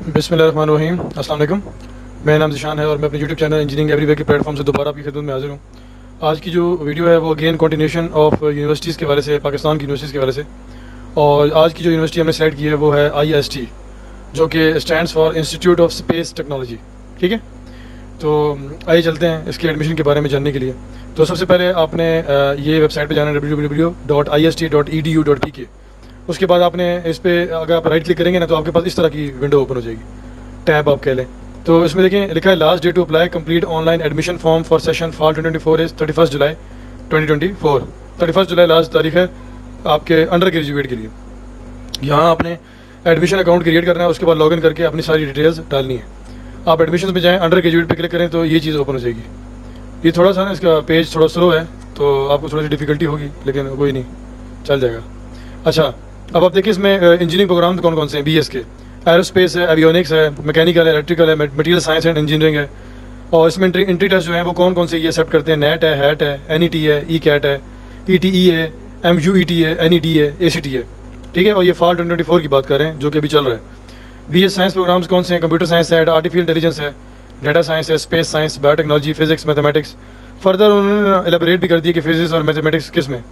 बिस्मिल्लाहिर्रहमानिर्रहीम। अस्सलाम वालेकुम। मेरा नाम ज़िशान है और मैं अपने यूट्यूब चैनल इंजीनियरिंग एवरीवे के प्लेटफॉर्म से दोबारा आपकी खिदमत में हाजिर हूँ। आज की जो वीडियो है वो अगेन कंटिन्यूशन ऑफ यूनिवर्सिटीज़ के वाले से, पाकिस्तान की यूनिवर्सिटीज़ के वाले से। और आज की जो यूनिवर्सिटी हमने सेलेक्ट की है वो है IST, जो कि stands for institute of space technology. ठीक है, तो आइए चलते हैं इसके एडमिशन के बारे में जानने के लिए। तो सबसे पहले आपने ये वेबसाइट पर जाना है www.ist.edu.pk। उसके बाद आपने इस पर अगर आप राइट क्लिक करेंगे ना तो आपके पास इस तरह की विंडो ओपन हो जाएगी, टैब आप कह लें। तो इसमें देखें लिखा है last date to apply complete online admission form for session fall 2024 is 31 July 2024। 31 जुलाई लास्ट तारीख है आपके अंडर ग्रेजुएट के लिए। यहाँ आपने एडमिशन अकाउंट क्रिएट करना है, उसके बाद लॉगिन करके अपनी सारी डिटेल्स डालनी है। आप एडमिशन में जाएँ, अंडर ग्रेजुएट पर क्लिक करें तो ये चीज़ ओपन हो जाएगी। ये थोड़ा सा ना इसका पेज थोड़ा स्लो है तो आपको थोड़ी सी डिफ़िकल्टी होगी, लेकिन कोई नहीं, चल जाएगा। अच्छा, अब आप देखिए इसमें इंजीनियरिंग प्रोग्राम कौन कौन से हैं। BS के एरोस्पेस है, एवियोनिक्स है, मैकेनिकल है, इलेक्ट्रिकल है, मटेरियल साइंस एंड इंजीनियरिंग है। और इसमें एंट्री टेस्ट जो है वो कौन कौन से ये एक्सेप्ट करते हैं। नेट है, हैट है, NET है, ECAT है, ETE है, MUET है, NET है, ACT है। ठीक है, और ये फॉल 2024 की बात कर रहे हैं जो कि अभी चल रहा है। BS साइंस प्रोग्राम्स कौन से हैं। कंप्यूटर साइंस है, आर्टिफिशियल इंटेलिजेंस है, डाटा साइंस है, space science, biotechnology, physics, mathematics. Further उन्होंने एलेबोरेट भी कर दिया कि फिजिक्स और मैथमेटिक्स किस में।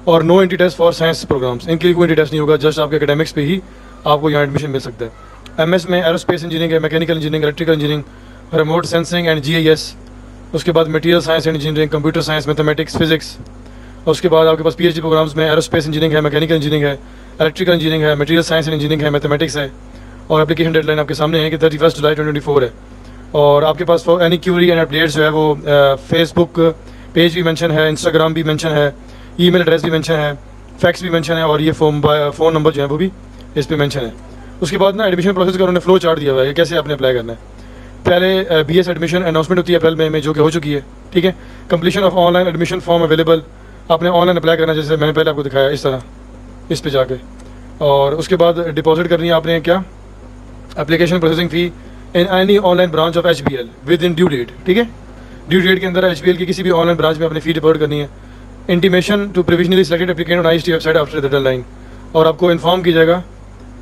और no entry test for science programmes, इनके लिए कोई एंट्री टेस्ट नहीं होगा, जस्ट आपके एकेडमिक्स पे ही आपको यहाँ एडमिशन मिल सकता है। MS में एरोस्पेस इंजीनियरिंग है, mechanical engineering, electrical engineering, remote sensing and GIS। उसके बाद material science and engineering, computer science, mathematics, physics. उसके बाद आपके पास PhD प्रोग्राम्स में एरोस्पेस इंजीनियरिंग है, मैकेनिकल इंजीनियरिंग है, इलेक्ट्रिकल इंजीनियरिंग है, मटेरियल साइंस एंड इंजीनियरिंग है, मैथमेटिक्स है। और एप्लीकेशन डेडलाइन आपके सामने है कि 31 जुलाई 2024 है। और आपके पास for any query and updates जो है वो फेसबुक पेज भी मेंशन है, इंस्टाग्राम भी मेंशन है, ईमेल एड्रेस भी मेंशन है, फैक्स भी मेंशन है, और ये फ़ोन नंबर जो है वो भी इस पर मेंशन है। उसके बाद ना एडमिशन प्रोसेस का उन्होंने फ्लो चार्ट दिया हुआ है, कैसे आपने अप्लाई करना है। पहले BS एडमिशन अनाउंसमेंट होती है अप्रैल में जो कि हो चुकी है। ठीक है, completion of online admission form available, आपने ऑनलाइन अप्लाई करना है जैसे मैंने पहले आपको दिखाया इस तरह, इस पर जाके। और उसके बाद डिपॉजिट करनी है आपने क्या, application processing fee in any online branch of HBL within due date. ठीक है, ड्यू डेट के अंदर HBL की किसी भी ऑनलाइन ब्रांच में अपनी फ़ी डिपॉजिट करनी है। Intimation to provisionally selected applicant on IST website after the deadline, और आपको इन्फॉर्म किया जाएगा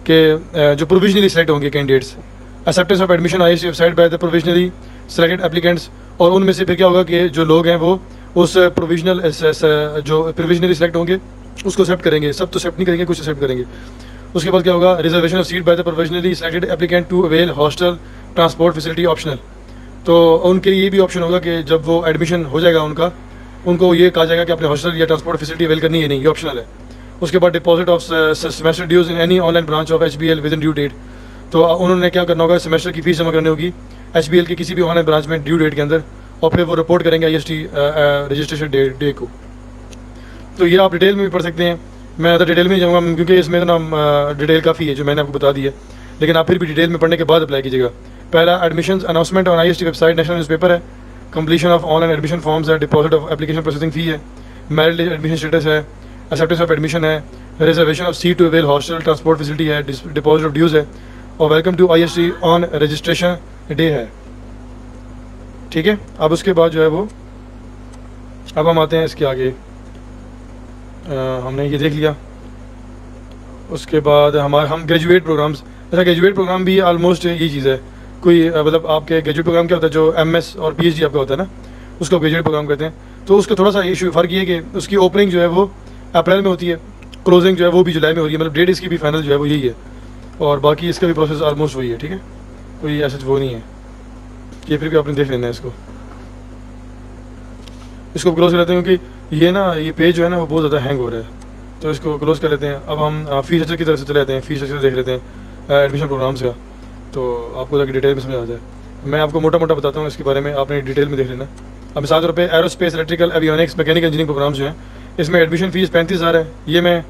कि जो प्रोविजनली सेलेक्ट होंगे candidates, acceptance of admission IST website by the provisionally selected applicants. और उनमें से फिर क्या होगा कि जो लोग हैं वो उस प्रोविजनल जो प्रोविजनली सेलेक्ट होंगे उसको एक्सेप्ट करेंगे। सब तो एक्सेप्ट नहीं करेंगे, कुछ एक्सेप्ट करेंगे। उसके बाद क्या होगा, reservation of seat by the provisionally selected applicant to avail hostel transport facility optional. तो उनके लिए ये भी ऑप्शन होगा कि जब वो एडमिशन हो जाएगा उनको ये कहा जाएगा कि अपने हॉस्टल या ट्रांसपोर्ट फैसिलिटी अवेल करनी है, नहीं, ये ऑप्शनल है। उसके बाद deposit of semester dues in any online branch of HBL within due date. तो उन्होंने क्या करना होगा, सेमेस्टर की फीस जमा करनी होगी HBL की किसी भी ऑनलाइन ब्रांच में ड्यू डेट के अंदर, और फिर वो रिपोर्ट करेंगे IST रजिस्ट्रेशन डे को। तो ये आप डिटेल में भी पढ़ सकते हैं, मैं ज़्यादा डिटेल में जाऊँगा क्योंकि इसमें तो ना डिटेल काफ़ी है जो मैंने आपको बता दी है, लेकिन आप फिर भी डिटेल में पढ़ने के बाद अप्लाई कीजिएगा। पहला admission announcement on IST website, national newspaper है, completion of online admission forms है, deposit of application processing fee है, मैरिट एडमिशन स्टेटस है, एक्सेप्टेंस ऑफ एडमिशन है, reservation of seat to avail hostel transport facility है, deposit of dues है, और welcome to IST on registration day है। ठीक है, अब उसके बाद जो है वो अब हम आते हैं इसके आगे। हमने ये देख लिया। उसके बाद हम ग्रेजुएट प्रोग्राम्स, ऐसा ग्रेजुएट प्रोग्राम भी आलमोस्ट यही चीज़ है। कोई मतलब आपके ग्रेजुएट प्रोग्राम क्या होता है, जो MS और PhD आपका होता है ना, उसको ग्रेजुएट प्रोग्राम कहते हैं। तो उसका थोड़ा सा इशू फ़र्क ये है कि उसकी ओपनिंग जो है वो अप्रैल में होती है, क्लोजिंग जो है वो भी जुलाई में हो रही है, मतलब डेट इसकी भी फाइनल जो है वो यही है, और बाकी इसका भी प्रोसेस आलमोस्ट वही है। ठीक है, कोई ऐसा वो नहीं है, ये फिर भी आपने देख लेना है। इसको क्लोज कर लेते हैं क्योंकि ये पेज जो है ना वो बहुत ज़्यादा हैंग हो रहा है, तो इसको क्लोज कर लेते हैं। अब हम फ़ी स्ट्रक्चर की तरफ से चले जाते हैं, फ़ी स्ट्रक्चर देख लेते हैं एडमिशन प्रोग्राम्स का, तो आपको जाकर डिटेल में समझ आ जाए। मैं आपको मोटा मोटा बताता हूँ इसके बारे में, आपने डिटेल में देख लेना। अब मिसाल के तौर पे aerospace, electrical, avionics, mechanical engineering programmes जो हैं, इसमें एडमिशन फ़ीस 35,000 है। ये मैं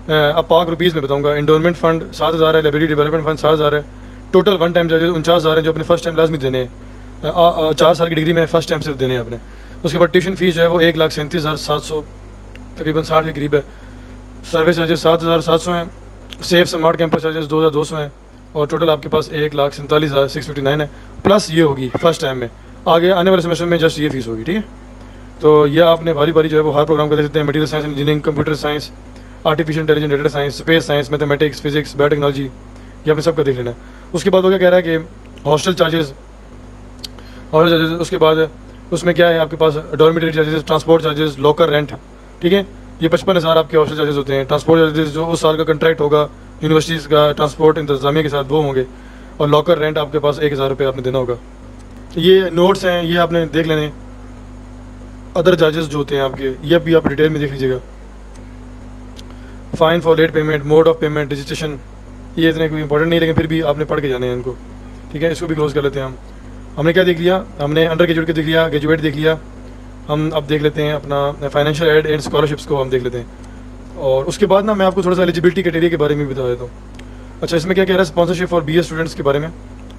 अब पाक रुपीज़ में बताऊँगा। इंडोरमेंट फ़ंड 7,000 है, लाइब्रेरी डेवलपमेंट फ़ंड 7,000 है। टोटल वन टाइम चार्जेस 49,000 है जो अपने फर्स्ट टाइम लाजमी देने हैं, 4 साल की डिग्री में फर्स्ट टाइम सिर्फ देने हैं अपने। उसके बाद ट्यूशन फीस जो है वो 1,37,700 तकरीबन 60 के करीब है। सर्विस चार्जेस 7,700 हैं। सेफ स्मार्ट कैंपस चार्जेस 2,200 हैं, और टोटल आपके पास 1,47,659 है, प्लस ये होगी फर्स्ट टाइम में। आगे आने वाले सेमेस्टर में जस्ट ये फीस होगी। ठीक है, तो यह आपने बारी बारी जो है वो हर प्रोग्राम का देख सकते हैं। Material science engineering, computer science, artificial intelligence, data science, space science, mathematics, physics, biotechnology, ये आपने सबका देख लेना है। उसके बाद वो क्या कह रहा है कि हॉस्टल चार्जेस, उसके बाद उसमें क्या है आपके पास dormitory charges, transport charges, locker rent, ठीक है। ये 55,000 आपके हॉस्टल चार्जेस होते हैं। ट्रांसपोर्ट चार्जेस जो उस साल का कंट्रैक्ट होगा यूनिवर्सिटीज़ का ट्रांसपोर्ट इंतजामिया के साथ वो होंगे, और लॉकर रेंट आपके पास 1,000 रुपये आपने देना होगा। ये नोट्स हैं, ये आपने देख लेने। अदर चार्जेस जो होते हैं आपके, ये भी आप डिटेल में देख लीजिएगा। Fine for late payment, mode of payment, registration, ये इतने कोई इंपॉर्टेंट नहीं, लेकिन फिर भी आपने पढ़ के जाने हैं इनको, ठीक है। इसको भी क्लोज कर लेते हैं हमने क्या देख लिया, हमने अंडर ग्रेजुएट का देख लिया, ग्रेजुएट देख लिया। हम अब देख लेते हैं अपना फाइनेंशियल एड एंड स्कॉलरशिप्स को हम देख लेते हैं। और उसके बाद ना मैं आपको थोड़ा सा एलिजिबिलिटी क्राइटेरिया के बारे में भी बता देता हूँ। अच्छा, इसमें क्या कह रहा है, स्पॉन्सरशिप फॉर BA स्टूडेंट्स के बारे में।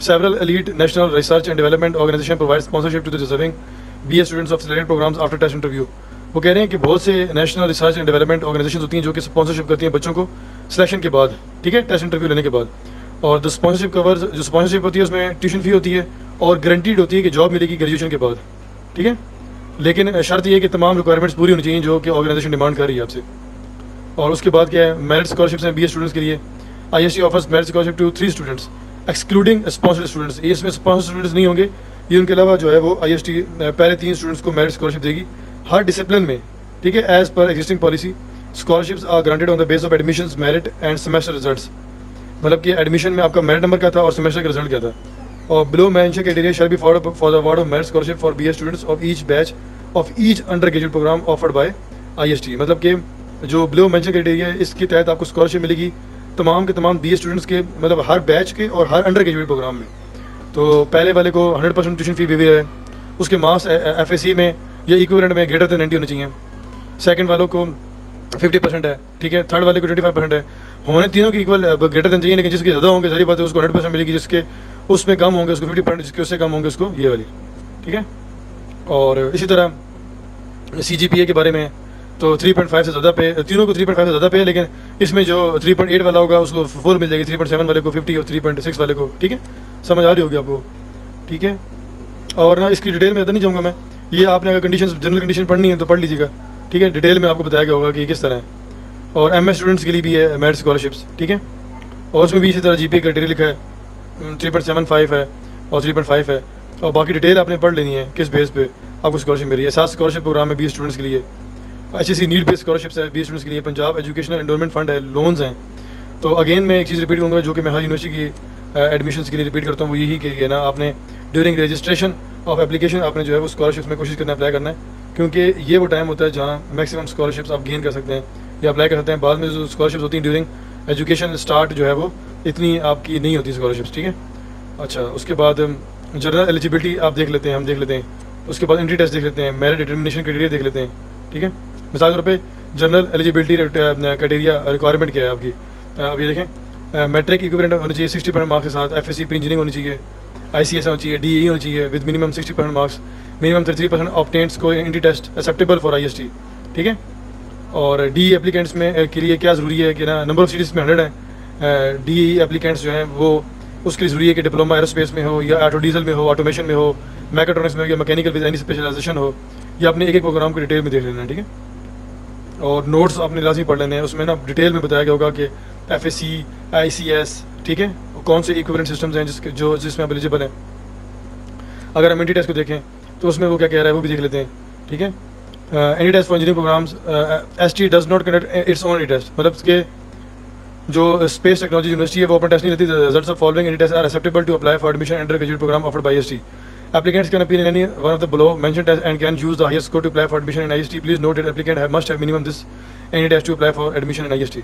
Several elite national research and development organisation provide sponsorship to the deserving BA students of selected programmes after test interview. वो कह रहे हैं कि बहुत से national research and development organisation होती हैं जो कि स्पॉन्सरशिप करती हैं बच्चों को सिलेक्शन के बाद, ठीक है, टेस्ट इंटरव्यू लेने के बाद। और द स्पॉन्सरशिप कवर्स, जो स्पॉन्सरशिप होती है उसमें ट्यूशन फ़ी होती है और गारंटीड होती है कि जॉब मिलेगी ग्रेजुएशन के बाद, ठीक है। लेकिन शर्त ये है कि तमाम रिक्वायरमेंट्स पूरी होनी चाहिए जो कि ऑर्गेनाइजेशन डिमांड कर रही है आपसे। और उसके बाद क्या है, मेरिट स्कॉलरशिप्स हैं BA स्टूडेंट्स के लिए। IST offers merit scholarship to 3 students excluding sponsored students. ये इसमें स्पॉन्सर्ड स्टूडेंट्स नहीं होंगे, ये उनके अलावा जो है वो IST पहले 3 स्टूडेंट्स को मेरिट स्कॉलरशिप देगी हर डिसिप्लिन में, ठीक है, as per existing policy. Scholarships are granted on the base of admissions, merit and semester results. मतलब कि एडमिशन में आपका मेरिट नंबर क्या था और सेमेस्टर का रिजल्ट क्या था। और below mention criteria shall be for the award of merit scholarship for BA students of each batch of each undergraduate programme offered by IST। मतलब कि जो बिलो मेंशन क्राइटेरिया है इसके तहत आपको स्कॉलरशिप मिलेगी तमाम के तमाम BA स्टूडेंट्स के, मतलब हर बैच के और हर अंडर ग्रेजुएट प्रोग्राम में। तो पहले वाले को 100% ट्यूशन फी भी है, उसके मार्क्स FAC में या इक्विवेलेंट में ग्रेटर देन 90 होने चाहिए। सेकंड वालों को 50% है, ठीक है। थर्ड वाले को 25% है। होने तीनों की इक्वल ग्रेटर देन चाहिए, लेकिन जिसके ज़्यादा होंगे सारी बात है उसको 100% मिलेगी, जिसके उसमें कम होंगे उसको 50%, जिसके उससे कम होंगे उसको ये वाली, ठीक है। और इसी तरह CGPA के बारे में तो 3.5 से ज़्यादा पे, तीनों को 3.5 से ज़्यादा पे है, लेकिन इसमें जो 3.8 वाला होगा उसको फुल मिल जाएगी, 3.7 वाले को 50 और 3.6 वाले को, ठीक है। समझ आ रही होगी आपको, ठीक है। और ना इसकी डिटेल में नहीं जाऊँगा मैं, ये आपने अगर कंडीशन जनरल कंडीशन पढ़नी है तो पढ़ लीजिएगा, ठीक है। डिटेल में आपको बताया गया होगा कि किस तरह है। और MS स्टूडेंट्स के लिए भी है मेरिट स्कॉलरशिप्स, ठीक है। और उसमें भी इसी तरह GPA क्राइटेरिया लिखा है, 3.75 है और 3.5 है। और बाकी डिटेल आपने पढ़ लेनी है किस बेस पे आपको स्कॉलरशिप मिल रही है। 7 स्कॉलरशिप प्रोग्राम है BA स्टूडेंट्स के लिए। HEC नीड बेस्ड स्कॉलरशिप्स है BA स्टूडेंट्स के लिए। पंजाब एजुकेशनल एंडोमेंट फंड है, लोन्स हैं। तो अगेन मैं एक चीज़ रिपीट करूँगा जो कि मैं हर यूनिवर्सिटी की एडमिशन्स के लिए रिपीट करता हूँ, वो यही कि ना आपने ड्यूरिंग रजिस्ट्रेशन ऑफ एप्लीकेशन आपने जो है वो स्कॉलरशिप्स में कोशिश करना अप्लाई करना है, क्योंकि ये वो टाइम होता है जहाँ मैक्सिमम स्कॉलरशिप्स आप गेन कर सकते हैं या अप्लाई कर सकते हैं। बाद में जो स्कॉलरशिप्स होती हैं ड्यूरिंग एजुकेशन स्टार्ट जो है वो इतनी आपकी नहीं होती स्कॉलरशिप्स, ठीक है। अच्छा, उसके बाद जनरल एलिजिबिलिटी आप देख लेते हैं, हम देख लेते हैं। उसके बाद एंट्री टेस्ट देख लेते हैं, मेरिट डिटर्मिनेशन क्राइटेरिया देख लेते हैं, ठीक है। मिसाल के तौर पे जनरल एलिजिबिलिटी क्राइटेरिया रिक्वायरमेंट क्या है आपकी, अब ये देखें, मैट्रिक इक्विवेलेंट होनी चाहिए 60% मार्क्स के साथ, FSC प्री इंजीनियरिंग होनी चाहिए, ICS होनी चाहिए, DE होनी चाहिए with minimum 60% marks, minimum 33% obtained score entry test acceptable for IST, ठीक है। और DE एप्लीकेंट्स में के लिए क्या ज़रूरी है कि ना नंबर ऑफ सीट्स में 100 है। DE एप्लीकेंट्स जो हैं वो उसके लिए ज़रूरी है कि डिप्लोमा एरोस्पेस में हो या ऑटो डीजल में हो, ऑटोमेशन में हो, मैकेट्रॉनिक्स में हो या मैकेनिकल विद एनी स्पेशलाइजेशन हो। ये आपने एक एक प्रोग्राम को डिटेल में देख लेना है, ठीक है। और नोट्स आपने लाजमी पढ़ लेने हैं, उसमें ना डिटेल में बताया गया होगा कि FSC ICS, ठीक है, कौन से इक्विवेलेंट सिस्टम्स हैं जिसमें आप एलिजिबल हैं। अगर हम एंट्री टेस्ट को देखें तो उसमें वो क्या कह रहा है वो भी देख लेते हैं, ठीक है। Entry test for engineering programmes, ST does not conduct its own entry test, मतलब कि जो स्पेस टेक्नोलॉजी यूनिवर्सिटी है वो अपना टेस्ट नहीं लेती। Results of following entry test are acceptable to apply for admission undergraduate programme offered by IST। Applicants can appear in any one of the below mentioned tests and can use the highest score to apply for admission in IST. Please note that applicant must have minimum this any test to apply for admission in IST.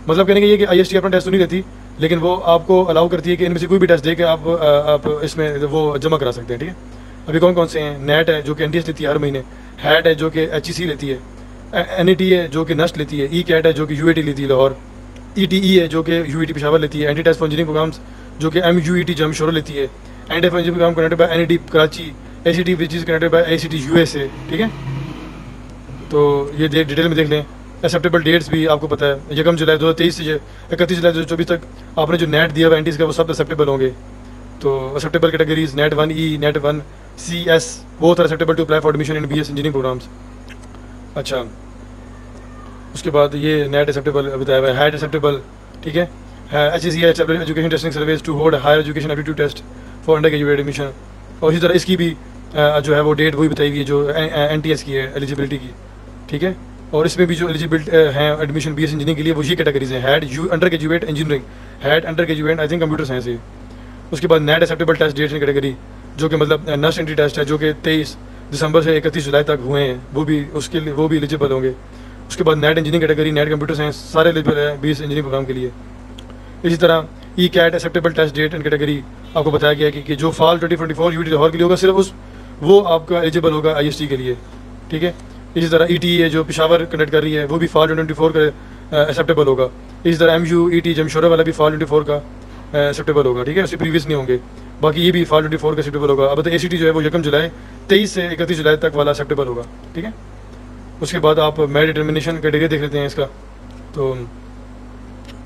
मतलब कहने का ये कि IST अपना test तो नहीं लेती, लेकिन वो आपको अलाउ करती है कि इनमें से कोई भी टेस्ट दे के आप इसमें वो जमा करा सकते हैं, ठीक है। अभी कौन कौन से हैं, नेट है जो कि NTS लेती है हर महीने, हैट है जो कि HEC लेती है, NET है जो कि NUST लेती है, ECAT है जो कि UAT लेती है लाहौर, ETE है जो कि UET पेशावर लेती है, entry test for engineering programmes जो कि MUET जम शोर लेती है, and F programme connected by NED Karachi, ACT which is connected by ACT USA, ठीक है। तो ये डिटेल में देख लें। एक्सेप्टेबल डेट्स भी आपको पता है, 1 जुलाई 2023 से 31 जुलाई 2024 तक आपने जो नेट दिया हुआ एंटीज का वो सब एक्सेप्टेबल होंगे। तो acceptable categories NET 1E, NET 1CS both are acceptable to apply for admission in BS engineering programmes. अच्छा, उसके बाद ये नेट एक्सेप्टेबल बताया हुआ है, हैट एक्सेप्टेबल, ठीक है। HECI education testing service to hold higher education aptitude test for undergraduate admission. और इसी तरह इसकी भी जो है वो डेट वही बताई हुई है जो NTS की है, एलिजिबिलिटी की, ठीक है। और इसमें भी जो एलिजिबिलिटी हैं एडमिशन BS इंजीनियरिंग के लिए वो ये कैटेगरीज हैं, had undergraduate engineering, had undergraduate I think computer science है। उसके बाद NET acceptable test dates category जो कि मतलब नस्ट एंट्री टेस्ट है जो कि 23 दिसंबर से 31 जुलाई तक हुए हैं, वो भी उसके लिए वो भी एलिजिबल होंगे। उसके बाद NET engineering category, NET computer science सारे एलिजिबल है BS इंजीनियरिंग प्रोग्राम के लिए। इसी तरह ECAT acceptable test date and category आपको बताया गया है कि जो फॉल 2024 UT लाहौर के लिए होगा सिर्फ वो आपका एलिजिबल होगा IST के लिए, ठीक है। इसी तरह ETE जो पेशावर कंडक्ट कर रही है वो भी फॉल 2024 का एक्सेप्टेबल होगा। इसी तरह MU ET जमशोरा वाला भी फॉल 24 का एक्सेप्टेबल होगा, ठीक है, उससे प्रीवियस नहीं होंगे। बाकी ये भी फॉल 24 का एक्सेप्टेबल होगा। अब तो ACT जो है वो 1 जुलाई 23 से 31 जुलाई तक वाला एक्सेप्टेबल होगा, ठीक है। उसके बाद आप मेरिट डिटर्मिनेशन कैटेगरी देख लेते हैं इसका, तो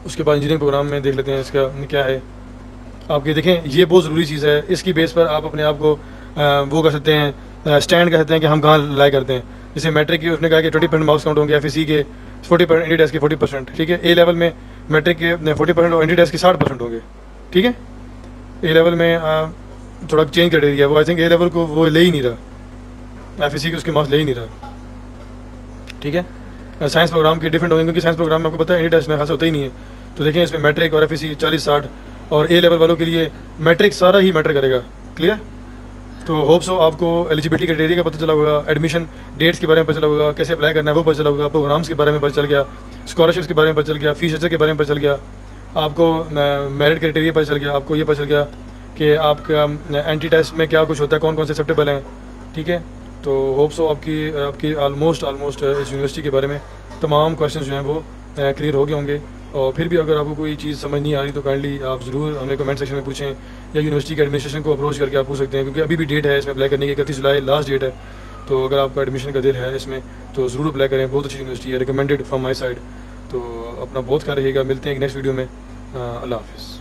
उसके बाद इंजीनियरिंग प्रोग्राम में देख लेते हैं इसका क्या है। आपके देखें ये बहुत ज़रूरी चीज़ है, इसकी बेस पर आप अपने आप को वो कर सकते हैं, स्टैंड कर सकते हैं कि हम कहाँ लाई करते हैं। जैसे मैट्रिक की उसने कहा कि 20% मार्क्स काउंट होंगे, FEC के 40%, इंडी टेस्ट के 40%, ठीक है। A लेवल में मैट्रिक के 40% और इंडी टेस्ट के 60% होंगे, ठीक है। A लेवल में थोड़ा चेंज कर दिया वो, आई थिंक A लेवल को वो ले ही नहीं रहा, FEC के उसके मार्क्स ले ही नहीं रहा, ठीक है। साइंस प्रोग्राम के डिफरेंट होंगे क्योंकि साइंस प्रोग्राम में आपको पता है इंडी टेस्ट में खास होता ही नहीं है। तो देखें इसमें मैट्रिक और FEC 40-60 और A लेवल वालों के लिए मैट्रिक सारा ही मैटर करेगा, क्लियर। तो होप सो आपको एलिजिबिलिटी क्राइटेरिया का पता चला होगा, एडमिशन डेट्स के बारे में पता चला होगा, कैसे अप्लाई करना है वो पता चला होगा, प्रोग्राम्स के बारे में पता चल गया, स्कॉलरशिप्स के बारे में पता चल गया, फीस स्ट्रक्चर के बारे में पता चल गया, आपको मेरिट क्राइटेरिया पता चल गया, आपको ये पता चल गया कि आपका एंटी टेस्ट में क्या कुछ होता है, कौन कौन से एक्सेप्टेबल हैं, ठीक है। तो होप सो आपकी ऑलमोस्ट इस यूनिवर्सिटी के बारे में तमाम क्वेश्चन जो हैं वो क्लियर हो गए होंगे। और फिर भी अगर आपको कोई चीज़ समझ नहीं आ रही तो काइंडली आप ज़रूर हमें कमेंट सेक्शन में पूछें या यूनिवर्सिटी के एडमिनिस्ट्रेशन को अप्रोच करके आप पूछ सकते हैं, क्योंकि अभी भी डेट है इसमें अप्लाई करने की, 31 जुलाई लास्ट डेट है। तो अगर आपका एडमिशन का दिल है इसमें तो ज़रूर अप्लाई करें, बहुत अच्छी यूनिवर्सिटी है, रिकमेंडेड फ्रॉम माई साइड। तो अपना बहुत ख्याल रखिएगा, मिलते हैं एक नेक्स्ट वीडियो में। अल्लाह हाफ़िज़।